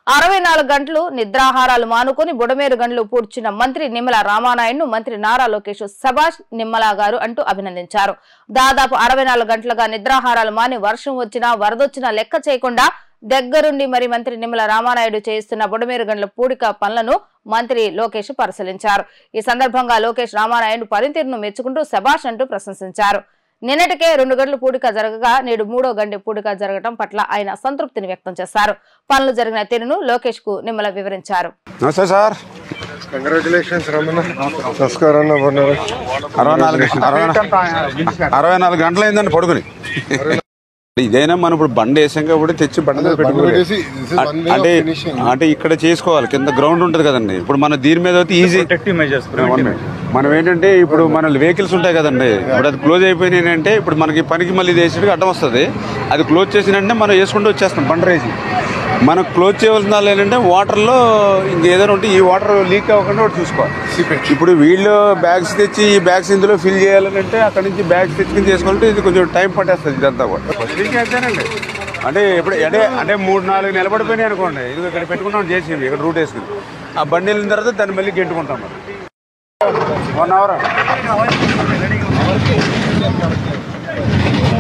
64 గంటలు నిద్రాహారాలు మానుకొని బుడమేరు గంటలు పూడ్చిన మంత్రి నిమ్మల రామానాయుడును మంత్రి నారా లోకేష్ సభాష్ నిమ్మల గారు అంటూ అభినందించారు. దాదాపు 64 గంటలుగా నిద్రాహారాలు మాని వర్షం వచ్చినా వరదొచ్చినా లెక్క చేయకుండా దగ్గరుండి మరి మంత్రి నిమ్మల రామానాయుడు చేయిస్తున్న బుడమేరు గంటల పూడిక పనులను మంత్రి లోకేష్ పరిశీలించారు. ఈ సందర్భంగా లోకేష్ రామానాయుడు పనితీరును మెచ్చుకుంటూ సభాష్ అంటూ ప్రశంసించారు. నిన్నటికే 2 గంటల పూడిక జరగగా నేడు 3వ గంట పూడిక జరగడం పట్ల ఆయన సంతృప్తిని వ్యక్తం చేశారు. పనులు జరిగిన తీరును లోకేష్ కు నిమ్మల వివరించారు. 64 గంటలు అయిందండి పడుకుని. ఇదైనా మనం ఇప్పుడు బండి వేసాం కాబట్టి తెచ్చి బండి మీద పెట్టుకోవాలి. అంటే ఇక్కడ చేసుకోవాలి, కింద గ్రౌండ్ ఉంటుంది కదండి. ఇప్పుడు మన దీని మీద అయితే ఈజీ మనం ఏంటంటే ఇప్పుడు మన వెహికల్స్ ఉంటాయి కదండి, ఇప్పుడు అది క్లోజ్ అయిపోయినాయి అంటే ఇప్పుడు మనకి పనికి మళ్ళీ వేసేటికి అడ్డం వస్తుంది. అది క్లోజ్ చేసినంటే మనం వేసుకుంటూ వచ్చేస్తాం బండి రేసి. మనం క్లోజ్ చేయవలసిన ఏంటంటే వాటర్లో ఇంకేదైనా ఉంటే ఈ వాటర్ లీక్ అవ్వకుండా ఒకటి చూసుకోవాలి. ఇప్పుడు వీళ్ళు బ్యాగ్స్ తెచ్చి ఈ బ్యాగ్స్ ఇందులో ఫిల్ చేయాలంటే అక్కడ నుంచి బ్యాగ్స్ తెచ్చుకుని చేసుకోవాలంటే ఇది కొంచెం టైం పట్టేస్తుంది ఇదంతా కూడా. అంతేనండి. అంటే ఇప్పుడు అంటే 3-4 నిలబడిపోయినాయి అనుకోండి, ఇది ఇక్కడ పెట్టుకుంటాం చేసి ఇక్కడ రూట్ వేసుకుని ఆ బండి వెళ్ళిన తర్వాత దాన్ని మళ్ళీ గెంటుకుంటాం. మరి 1 అవర్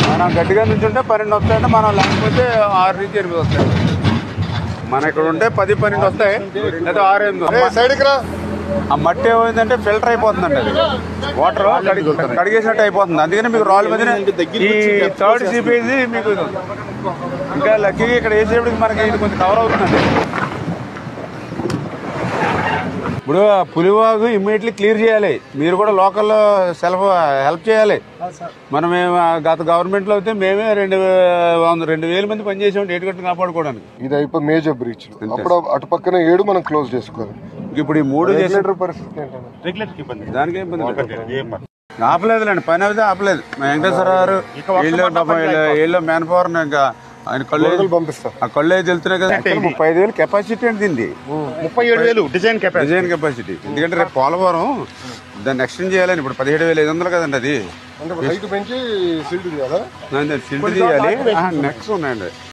మనం గట్టిగా నుంచి ఉంటే 12 వస్తాయంటే మనం లేకపోతే 6 నుంచి 8 వస్తాయి. మన ఇక్కడ ఉంటే 10-12 వస్తాయి, లేదా 6-8 సైడ్కి రా. ఆ మట్టి ఏమైందంటే ఫిల్టర్ అయిపోతుందండి, అది వాటర్ కడిగేసినట్టు అయిపోతుంది. అందుకని మీకు రాళ్ళ మధ్య ఈ థర్డ్ సిపేజీ మీకు ఇంకా లక్కీగా ఇక్కడ వేసేప్పటికి మనకి ఇది కొంచెం కవర్ అవుతుందండి. ఇప్పుడు పులివాగు ఇమ్మీడియట్లీ క్లియర్ చేయాలి. మీరు కూడా లోకల్లో హెల్ప్ చేయాలి. మనం గత గవర్నమెంట్లో అయితే మేమే 2,000 మంది పనిచేసాం ఏటుగట్టు కాపాడుకోవడానికి. ఇది అయిపోయి మేజర్ బ్రీచ్. అప్పుడు అటు పక్కన 7 మనం క్లోజ్ చేసుకోవాలి. ఇప్పుడు ఈ 3 చేసే పరిస్థితి దానికి ఇబ్బంది ఆపలేదులేండి, పని అయితే ఆపలేదు. వెంకటేశ్వర గారు వీళ్ళు మ్యాన్ పవర్ ఇంకా ఆయన కళ్ళు పంపిస్తారు. ఆ కళ్ళు అయితే వెళ్తున్నాయి కదా. 35,000 కెపాసిటీ అంటే దీన్ని 37,000 డిజైన్ కెపాసిటీ. ఎందుకంటే రేపు పోలవరం దాన్ని ఎక్స్టెండ్ చేయాలని ఇప్పుడు 17,500 కదండి. అది అంటే హైట్ పెంచి సిల్ట్ తీయాలా? సిల్ట్ తీయాలి, నెక్స్ ఉన్నాయండి.